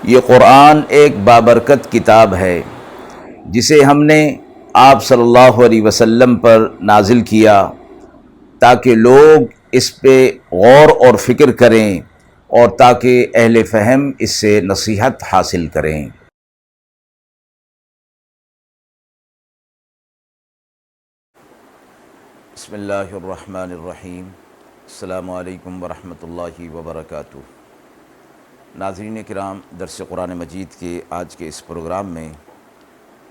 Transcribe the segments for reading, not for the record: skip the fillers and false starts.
یہ قرآن ایک بابرکت کتاب ہے جسے ہم نے آپ صلی اللہ علیہ وسلم پر نازل کیا تاکہ لوگ اس پہ غور اور فکر کریں اور تاکہ اہل فہم اس سے نصیحت حاصل کریں۔ بسم اللہ الرحمن الرحیم۔ السلام علیکم ورحمۃ اللہ وبرکاتہ۔ ناظرین کرام، درس قرآن مجید کے آج کے اس پروگرام میں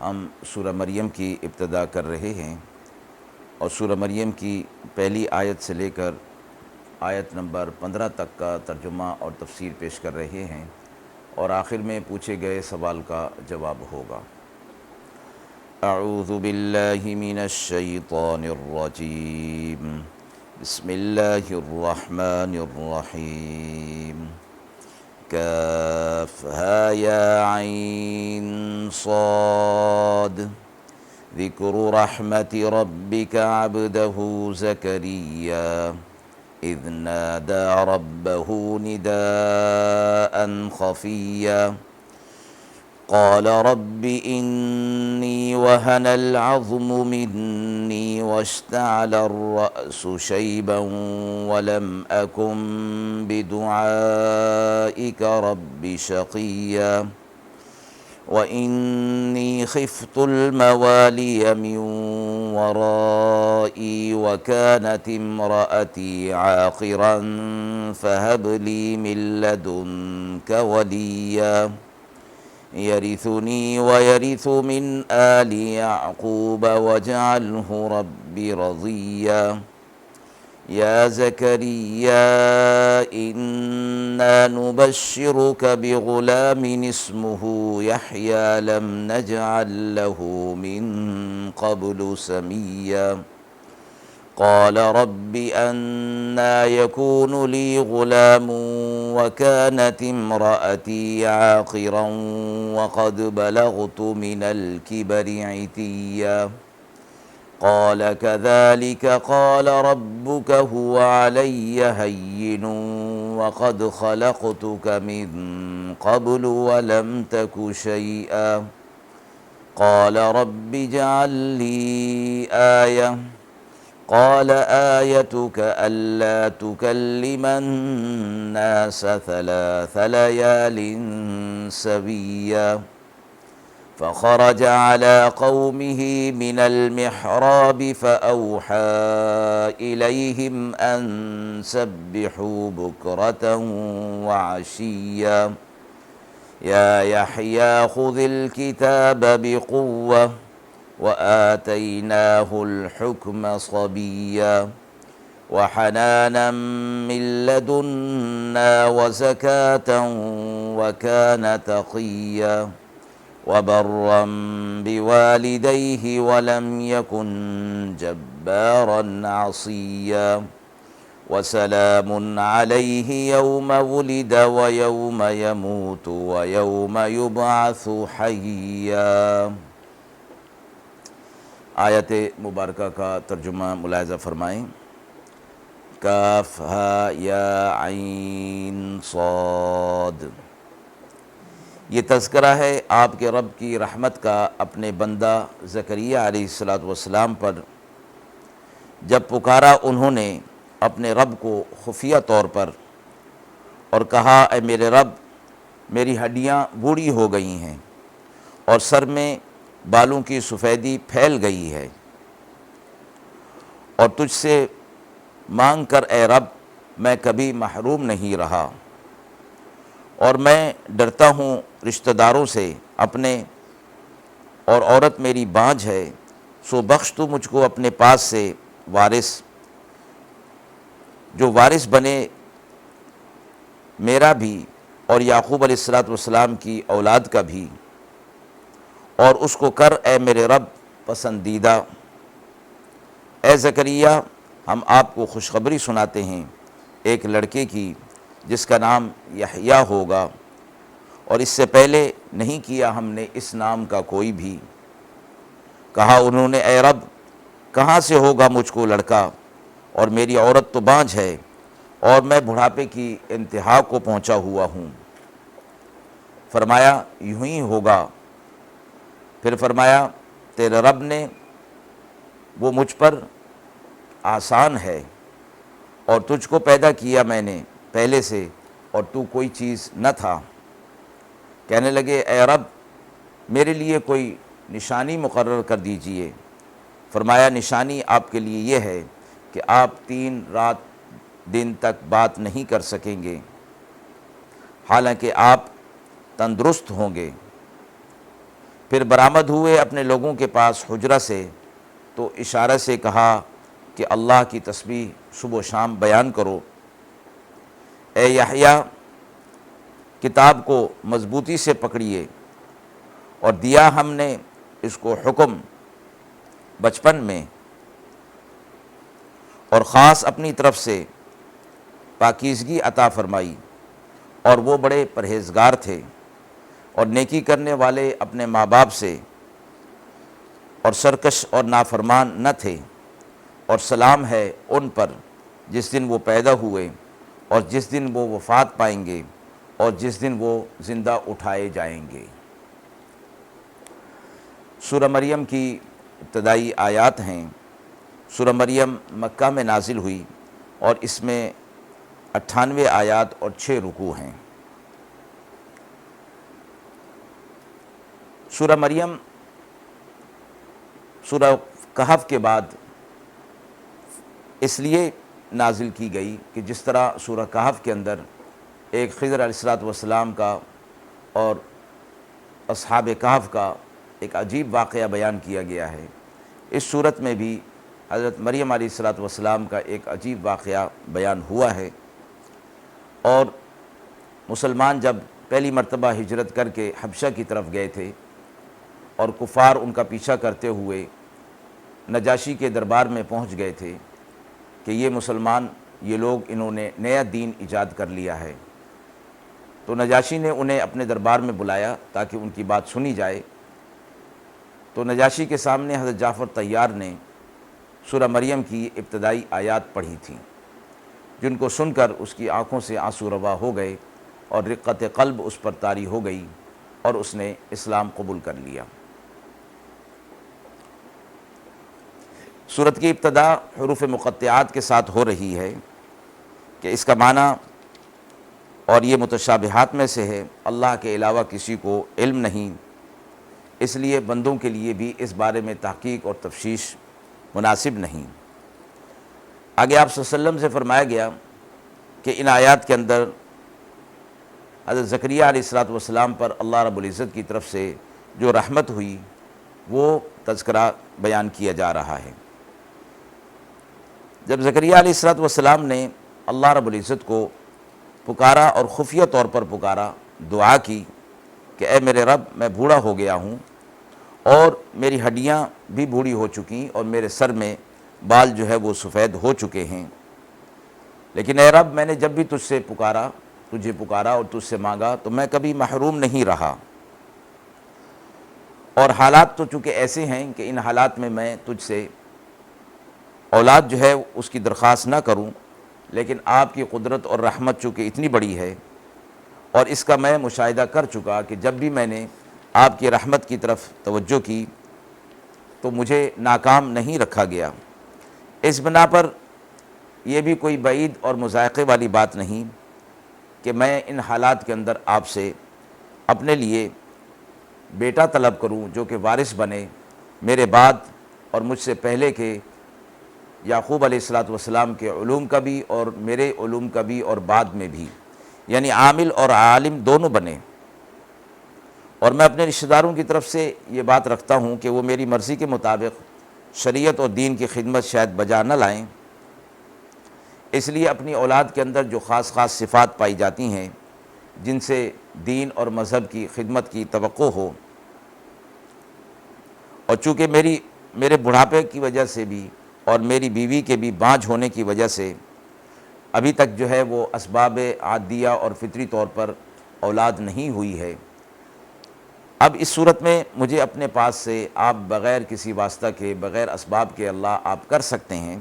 ہم سورہ مریم کی ابتدا کر رہے ہیں اور سورہ مریم کی پہلی آیت سے لے کر آیت نمبر 15 تک کا ترجمہ اور تفسیر پیش کر رہے ہیں اور آخر میں پوچھے گئے سوال کا جواب ہوگا۔ اعوذ باللہ من الشیطان الرجیم، بسم اللہ الرحمن الرحیم۔ کافہا یا عین صاد، ذکر رحمت ربک عبدہ زکریا اذ نادى ربه نداء خفيا قال رب إني وهن العظم مني واشتعل الرأس شيبا ولم أكن بدعائك رب شقيا وإني خفت الموالي من ورائي وكانت امرأتي عاقرا فهب لي من لدنك وليا يرثني ويرث من آل يعقوب واجعله رب رضيا يا زكريا إنا نبشرك بغلام اسمه يحيى لم نجعل له من قبل سميا قال رب أنا يكون لي غلام وكانت امرأتي عاقرا وقد بلغت من الكبر عتيا قال كذلك قال ربك هو علي هين وقد خلقتك من قبل ولم تك شيئا قال رب اجعل لي آية قال آيتك ألا تكلم الناس 3 ليال سويا فخرج على قومه من المحراب فأوحى إليهم أن سبحوا بكرة وعشيا يا يحيى خذ الكتاب بقوة وآتيناه الحكم صبيا وحنانا من لدنا وزكاة وكان تقيا وبرا بوالديه ولم يكن جبارا عصيا وسلام عليه يوم ولد ويوم يموت ويوم يبعث حيا۔ آیت مبارکہ کا ترجمہ ملاحظہ فرمائیں۔ کاف ہا یا عین صاد، یہ تذکرہ ہے آپ کے رب کی رحمت کا اپنے بندہ زکریا علیہ السلام پر، جب پکارا انہوں نے اپنے رب کو خفیہ طور پر اور کہا اے میرے رب، میری ہڈیاں بوڑھی ہو گئی ہیں اور سر میں بالوں کی سفیدی پھیل گئی ہے، اور تجھ سے مانگ کر اے رب میں کبھی محروم نہیں رہا، اور میں ڈرتا ہوں رشتہ داروں سے اپنے، اور عورت میری بانجھ ہے، سو بخش تو مجھ کو اپنے پاس سے وارث، جو وارث بنے میرا بھی اور یعقوب علیہ السلام کی اولاد کا بھی، اور اس کو کر اے میرے رب پسندیدہ۔ اے زکریا، ہم آپ کو خوشخبری سناتے ہیں ایک لڑکے کی جس کا نام یحییٰ ہوگا، اور اس سے پہلے نہیں کیا ہم نے اس نام کا کوئی بھی۔ کہا انہوں نے اے رب، کہاں سے ہوگا مجھ کو لڑکا، اور میری عورت تو بانجھ ہے اور میں بڑھاپے کی انتہا کو پہنچا ہوا ہوں۔ فرمایا یوں ہی ہوگا۔ پھر فرمایا تیرے رب نے وہ مجھ پر آسان ہے، اور تجھ کو پیدا کیا میں نے پہلے سے، اور تو کوئی چیز نہ تھا۔ کہنے لگے اے رب میرے لیے کوئی نشانی مقرر کر دیجئے۔ فرمایا نشانی آپ کے لیے یہ ہے کہ آپ 3 رات دن تک بات نہیں کر سکیں گے، حالانکہ آپ تندرست ہوں گے۔ پھر برآمد ہوئے اپنے لوگوں کے پاس حجرہ سے، تو اشارہ سے کہا کہ اللہ کی تسبیح صبح و شام بیان کرو۔ اے یحییٰ کتاب کو مضبوطی سے پکڑیے، اور دیا ہم نے اس کو حکم بچپن میں، اور خاص اپنی طرف سے پاکیزگی عطا فرمائی، اور وہ بڑے پرہیزگار تھے اور نیکی کرنے والے اپنے ماں باپ سے، اور سرکش اور نافرمان نہ تھے۔ اور سلام ہے ان پر جس دن وہ پیدا ہوئے، اور جس دن وہ وفات پائیں گے، اور جس دن وہ زندہ اٹھائے جائیں گے۔ سورہ مریم کی ابتدائی آیات ہیں۔ سورہ مریم مکہ میں نازل ہوئی، اور اس میں 98 آیات اور 6 رکوع ہیں۔ سورہ مریم سورہ کہف کے بعد اس لیے نازل کی گئی کہ جس طرح سورہ کہف کے اندر ایک خضر علیہ السلام کا اور اصحاب کہف کا ایک عجیب واقعہ بیان کیا گیا ہے، اس صورت میں بھی حضرت مریم علیہ السلام کا ایک عجیب واقعہ بیان ہوا ہے۔ اور مسلمان جب پہلی مرتبہ ہجرت کر کے حبشہ کی طرف گئے تھے، اور کفار ان کا پیچھا کرتے ہوئے نجاشی کے دربار میں پہنچ گئے تھے کہ یہ مسلمان، یہ لوگ، انہوں نے نیا دین ایجاد کر لیا ہے، تو نجاشی نے انہیں اپنے دربار میں بلایا تاکہ ان کی بات سنی جائے۔ تو نجاشی کے سامنے حضرت جعفر طیار نے سورہ مریم کی ابتدائی آیات پڑھی تھیں، جن کو سن کر اس کی آنکھوں سے آنسو روا ہو گئے، اور رقت قلب اس پر طاری ہو گئی، اور اس نے اسلام قبول کر لیا۔ سورت کی ابتدا حروف مقطعات کے ساتھ ہو رہی ہے کہ اس کا معنی، اور یہ متشابہات میں سے ہے، اللہ کے علاوہ کسی کو علم نہیں، اس لیے بندوں کے لیے بھی اس بارے میں تحقیق اور تفتیش مناسب نہیں۔ آگے آپ صلی اللہ علیہ وسلم سے فرمایا گیا کہ ان آیات کے اندر حضرت زکریہ علیہ السلام پر اللہ رب العزت کی طرف سے جو رحمت ہوئی وہ تذکرہ بیان کیا جا رہا ہے۔ جب زکریہ علیہ السلام نے اللہ رب العزت کو پکارا اور خفیہ طور پر پکارا، دعا کی کہ اے میرے رب میں بوڑھا ہو گیا ہوں، اور میری ہڈیاں بھی بوڑھی ہو چکی، اور میرے سر میں بال جو ہے وہ سفید ہو چکے ہیں، لیکن اے رب میں نے جب بھی تجھے پکارا اور تجھ سے مانگا تو میں کبھی محروم نہیں رہا، اور حالات تو چونکہ ایسے ہیں کہ ان حالات میں میں تجھ سے اولاد جو ہے اس کی درخواست نہ کروں، لیکن آپ کی قدرت اور رحمت چونکہ اتنی بڑی ہے، اور اس کا میں مشاہدہ کر چکا کہ جب بھی میں نے آپ کی رحمت کی طرف توجہ کی تو مجھے ناکام نہیں رکھا گیا۔ اس بنا پر یہ بھی کوئی بعید اور مذائقے والی بات نہیں کہ میں ان حالات کے اندر آپ سے اپنے لیے بیٹا طلب کروں جو کہ وارث بنے میرے بعد، اور مجھ سے پہلے کے یعقوب علیہ السلام کے علوم کا بھی اور میرے علوم کا بھی، اور بعد میں بھی، یعنی عامل اور عالم دونوں بنے۔ اور میں اپنے رشتہ داروں کی طرف سے یہ بات رکھتا ہوں کہ وہ میری مرضی کے مطابق شریعت اور دین کی خدمت شاید بجا نہ لائیں، اس لیے اپنی اولاد کے اندر جو خاص صفات پائی جاتی ہیں جن سے دین اور مذہب کی خدمت کی توقع ہو، اور چونکہ میرے بڑھاپے کی وجہ سے بھی اور میری بیوی کے بھی بانجھ ہونے کی وجہ سے ابھی تک جو ہے وہ اسباب عادیہ اور فطری طور پر اولاد نہیں ہوئی ہے، اب اس صورت میں مجھے اپنے پاس سے آپ بغیر کسی واسطہ کے، بغیر اسباب کے اللہ آپ کر سکتے ہیں،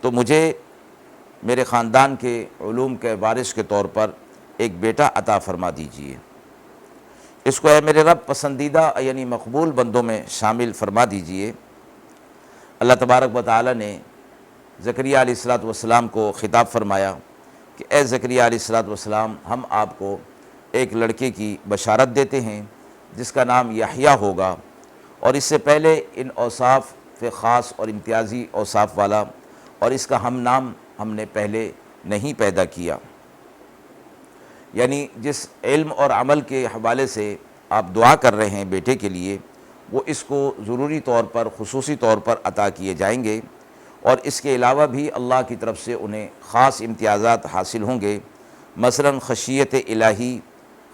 تو مجھے میرے خاندان کے علوم کے وارث کے طور پر ایک بیٹا عطا فرما دیجئے۔ اس کو اے میرے رب پسندیدہ یعنی مقبول بندوں میں شامل فرما دیجئے۔ اللہ تبارک و تعالی نے زکریا علیہ السلام کو خطاب فرمایا کہ اے زکریا علیہ السلام، ہم آپ کو ایک لڑکے کی بشارت دیتے ہیں جس کا نام یحییٰ ہوگا، اور اس سے پہلے ان اوصاف خاص اور امتیازی اوصاف والا اور اس کا ہم نام ہم نے پہلے نہیں پیدا کیا۔ یعنی جس علم اور عمل کے حوالے سے آپ دعا کر رہے ہیں بیٹے کے لیے، وہ اس کو ضروری طور پر خصوصی طور پر عطا کیے جائیں گے، اور اس کے علاوہ بھی اللہ کی طرف سے انہیں خاص امتیازات حاصل ہوں گے، مثلا خشیت الہی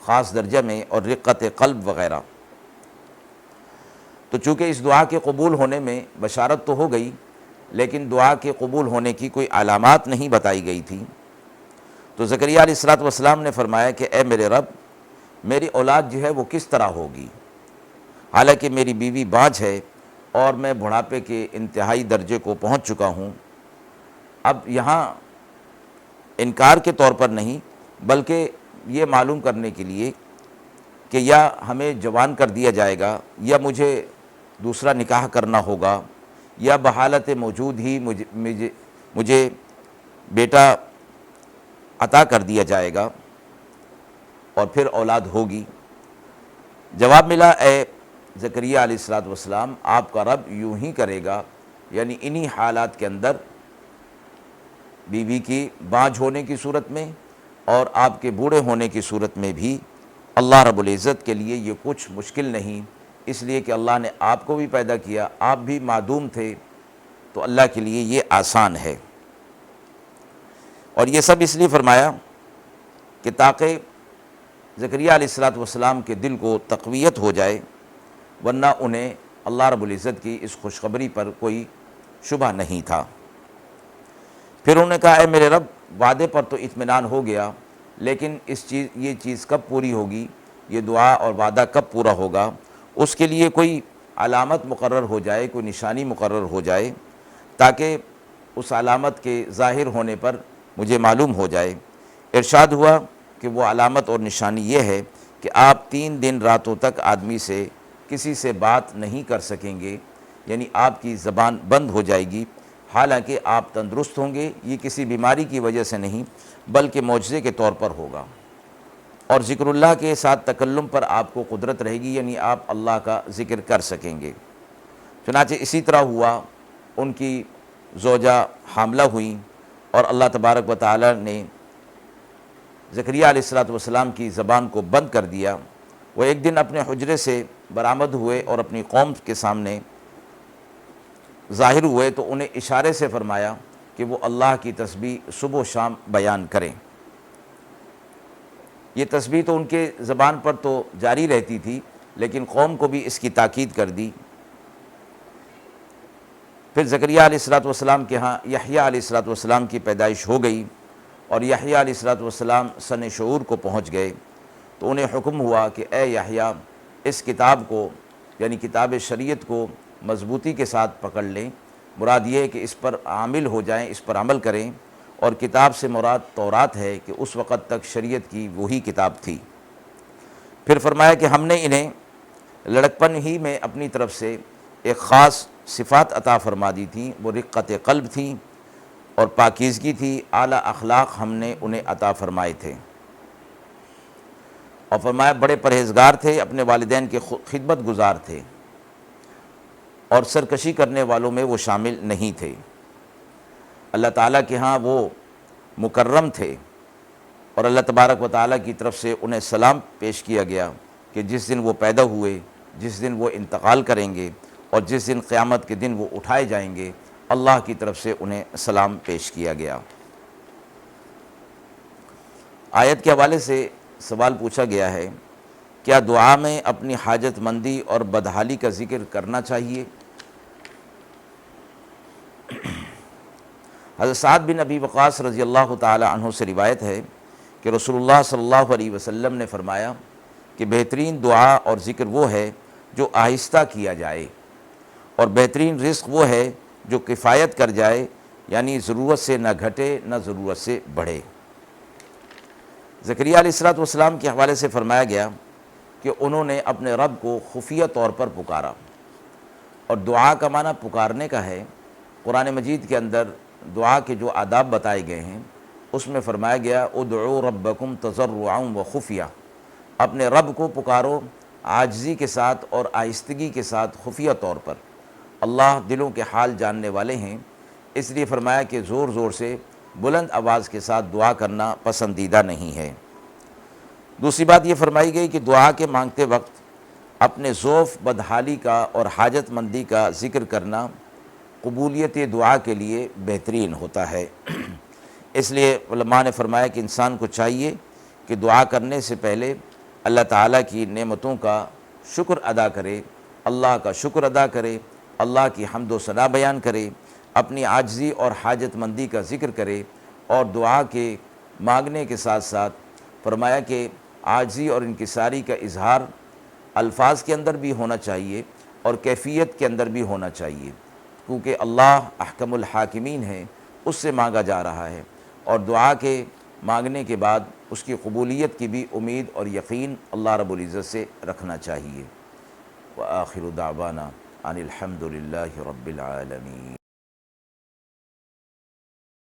خاص درجہ میں اور رقت قلب وغیرہ۔ تو چونکہ اس دعا کے قبول ہونے میں بشارت تو ہو گئی، لیکن دعا کے قبول ہونے کی کوئی علامات نہیں بتائی گئی تھی، تو زکریا علیہ السلام نے فرمایا کہ اے میرے رب، میری اولاد جو ہے وہ کس طرح ہوگی، حالانکہ میری بیوی باجھ ہے اور میں بڑھاپے کے انتہائی درجے کو پہنچ چکا ہوں۔ اب یہاں انکار کے طور پر نہیں، بلکہ یہ معلوم کرنے کے لیے کہ یا ہمیں جوان کر دیا جائے گا، یا مجھے دوسرا نکاح کرنا ہوگا، یا بحالت موجود ہی مجھے بیٹا عطا کر دیا جائے گا اور پھر اولاد ہوگی۔ جواب ملا، اے زکریا علیہ السلام، آپ کا رب یوں ہی کرے گا، یعنی انہی حالات کے اندر بیوی کی باجھ ہونے کی صورت میں اور آپ کے بوڑھے ہونے کی صورت میں بھی اللہ رب العزت کے لیے یہ کچھ مشکل نہیں، اس لیے کہ اللہ نے آپ کو بھی پیدا کیا، آپ بھی معدوم تھے، تو اللہ کے لیے یہ آسان ہے۔ اور یہ سب اس لیے فرمایا کہ تاکہ زکریا علیہ السلام کے دل کو تقویت ہو جائے، ورنہ انہیں اللہ رب العزت کی اس خوشخبری پر کوئی شبہ نہیں تھا۔ پھر انہوں نے کہا، اے میرے رب، وعدے پر تو اطمینان ہو گیا، لیکن یہ چیز کب پوری ہوگی، یہ دعا اور وعدہ کب پورا ہوگا، اس کے لیے کوئی علامت مقرر ہو جائے، کوئی نشانی مقرر ہو جائے، تاکہ اس علامت کے ظاہر ہونے پر مجھے معلوم ہو جائے۔ ارشاد ہوا کہ وہ علامت اور نشانی یہ ہے کہ آپ 3 دن راتوں تک آدمی سے کسی سے بات نہیں کر سکیں گے، یعنی آپ کی زبان بند ہو جائے گی، حالانکہ آپ تندرست ہوں گے، یہ کسی بیماری کی وجہ سے نہیں بلکہ معجزے کے طور پر ہوگا، اور ذکر اللہ کے ساتھ تکلم پر آپ کو قدرت رہے گی، یعنی آپ اللہ کا ذکر کر سکیں گے۔ چنانچہ اسی طرح ہوا، ان کی زوجہ حاملہ ہوئیں، اور اللہ تبارک و تعالی نے زکریا علیہ السلام کی زبان کو بند کر دیا۔ وہ ایک دن اپنے حجرے سے برآمد ہوئے اور اپنی قوم کے سامنے ظاہر ہوئے، تو انہیں اشارے سے فرمایا کہ وہ اللہ کی تسبیح صبح و شام بیان کریں۔ یہ تسبیح تو ان کے زبان پر تو جاری رہتی تھی، لیکن قوم کو بھی اس کی تاکید کر دی۔ پھر زکریا علیہ السلام کے ہاں یحییٰ علیہ السلام کی پیدائش ہو گئی، اور یحییٰ علیہ السلام سن شعور کو پہنچ گئے، تو انہیں حکم ہوا کہ اے یحییٰ، اس کتاب کو یعنی کتاب شریعت کو مضبوطی کے ساتھ پکڑ لیں، مراد یہ ہے کہ اس پر عامل ہو جائیں، اس پر عمل کریں، اور کتاب سے مراد تورات ہے کہ اس وقت تک شریعت کی وہی کتاب تھی۔ پھر فرمایا کہ ہم نے انہیں لڑکپن ہی میں اپنی طرف سے ایک خاص صفات عطا فرما دی تھیں، وہ رقت قلب تھیں اور پاکیزگی تھی، اعلیٰ اخلاق ہم نے انہیں عطا فرمائے تھے، اور فرمایا بڑے پرہیزگار تھے، اپنے والدین کے خدمت گزار تھے، اور سرکشی کرنے والوں میں وہ شامل نہیں تھے۔ اللہ تعالیٰ کے ہاں وہ مکرم تھے، اور اللہ تبارک و تعالیٰ کی طرف سے انہیں سلام پیش کیا گیا کہ جس دن وہ پیدا ہوئے، جس دن وہ انتقال کریں گے، اور جس دن قیامت کے دن وہ اٹھائے جائیں گے، اللہ کی طرف سے انہیں سلام پیش کیا گیا۔ آیت کے حوالے سے سوال پوچھا گیا ہے، کیا دعا میں اپنی حاجت مندی اور بدحالی کا ذکر کرنا چاہیے؟ حضرت سعد بن ابی وقاص رضی اللہ تعالی عنہ سے روایت ہے کہ رسول اللہ صلی اللہ علیہ وسلم نے فرمایا کہ بہترین دعا اور ذکر وہ ہے جو آہستہ کیا جائے، اور بہترین رزق وہ ہے جو کفایت کر جائے، یعنی ضرورت سے نہ گھٹے نہ ضرورت سے بڑھے۔ زکریا علیہ السلام کے حوالے سے فرمایا گیا کہ انہوں نے اپنے رب کو خفیہ طور پر پکارا، اور دعا کا معنی پکارنے کا ہے۔ قرآن مجید کے اندر دعا کے جو آداب بتائے گئے ہیں اس میں فرمایا گیا ادعوا ربکم تضرعا و خفیہ، اپنے رب کو پکارو عاجزی کے ساتھ اور آہستگی کے ساتھ خفیہ طور پر۔ اللہ دلوں کے حال جاننے والے ہیں، اس لیے فرمایا کہ زور زور سے بلند آواز کے ساتھ دعا کرنا پسندیدہ نہیں ہے۔ دوسری بات یہ فرمائی گئی کہ دعا کے مانگتے وقت اپنے ضعف، بدحالی کا اور حاجت مندی کا ذکر کرنا قبولیت دعا کے لیے بہترین ہوتا ہے۔ اس لیے علماء نے فرمایا کہ انسان کو چاہیے کہ دعا کرنے سے پہلے اللہ تعالیٰ کی نعمتوں کا شکر ادا کرے، اللہ کا شکر ادا کرے، اللہ کی حمد و ثنا بیان کرے، اپنی عاجزی اور حاجت مندی کا ذکر کرے، اور دعا کے مانگنے کے ساتھ ساتھ فرمایا کہ عاجزی اور انکساری کا اظہار الفاظ کے اندر بھی ہونا چاہیے اور کیفیت کے اندر بھی ہونا چاہیے، کیونکہ اللہ احکم الحاکمین ہے، اس سے مانگا جا رہا ہے، اور دعا کے مانگنے کے بعد اس کی قبولیت کی بھی امید اور یقین اللہ رب العزت سے رکھنا چاہیے۔ وآخر دعوانا ان الحمد للہ رب العالمین۔